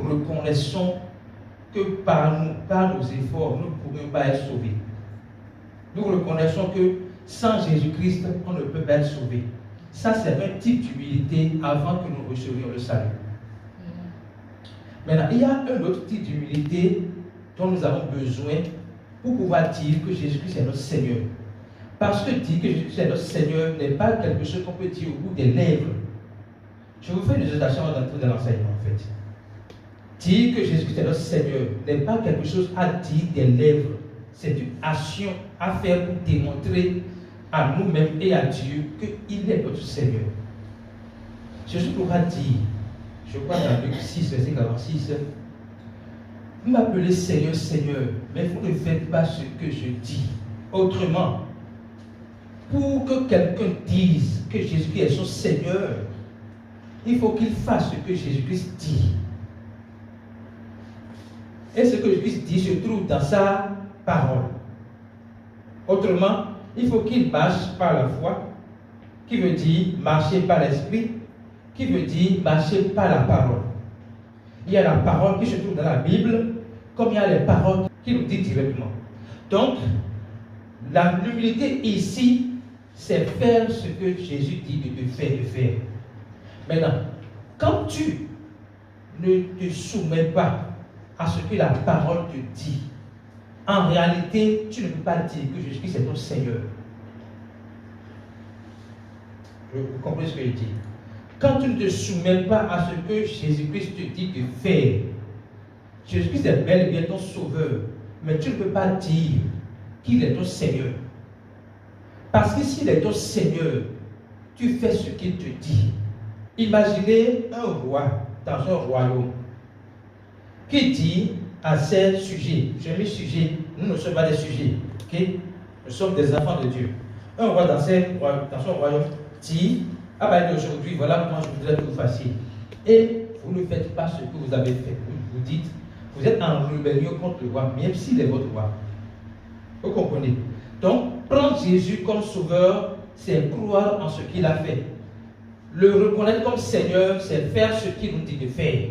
reconnaissons que par nos efforts, nous ne pourrions pas être sauvés. Nous reconnaissons que sans Jésus-Christ, on ne peut pas être sauvé. Ça, c'est un type d'humilité avant que nous recevions le salut. Maintenant, il y a un autre type d'humilité dont nous avons besoin pour pouvoir dire que Jésus-Christ est notre Seigneur. Parce que dire que Jésus-Christ est notre Seigneur n'est pas quelque chose qu'on peut dire au bout des lèvres. Je vous fais une exhortation d'entrer dans l'enseignement en fait. Dire que Jésus-Christ est notre Seigneur n'est pas quelque chose à dire des lèvres. C'est une action à faire pour démontrer à nous-mêmes et à Dieu qu'il est notre Seigneur. Jésus pourra dire, je crois dans Luc 6, verset 46, vous m'appelez Seigneur, Seigneur, mais vous ne faites pas ce que je dis. Autrement, pour que quelqu'un dise que Jésus-Christ est son Seigneur, il faut qu'il fasse ce que Jésus-Christ dit. Et ce que Jésus-Christ dit se trouve dans sa parole. Autrement, il faut qu'il marche par la foi, qui veut dire marcher par l'esprit, qui veut dire marcher par la parole. Il y a la parole qui se trouve dans la Bible, comme il y a les paroles qui nous disent directement. Donc, l'humilité ici, c'est faire ce que Jésus dit de faire. Maintenant, quand tu ne te soumets pas à ce que la parole te dit, en réalité, tu ne peux pas dire que Jésus-Christ est ton Seigneur. Vous comprenez ce que je dis? Quand tu ne te soumets pas à ce que Jésus-Christ te dit de faire, Jésus-Christ est bel et bien ton sauveur, mais tu ne peux pas dire qu'il est ton Seigneur. Parce que s'il est ton Seigneur, tu fais ce qu'il te dit. Imaginez un roi dans un royaume qui dit à ses sujets, je mets sujets, nous ne sommes pas des sujets, okay? Nous sommes des enfants de Dieu. Un roi dans son royaume dit, à partir d'aujourd'hui, voilà comment je voudrais que vous fassiez. Et vous ne faites pas ce que vous avez fait. Vous dites, vous êtes en rébellion contre le roi, même s'il est votre roi. Vous comprenez? Donc, prendre Jésus comme sauveur, c'est croire en ce qu'il a fait. Le reconnaître comme Seigneur, c'est faire ce qu'il nous dit de faire.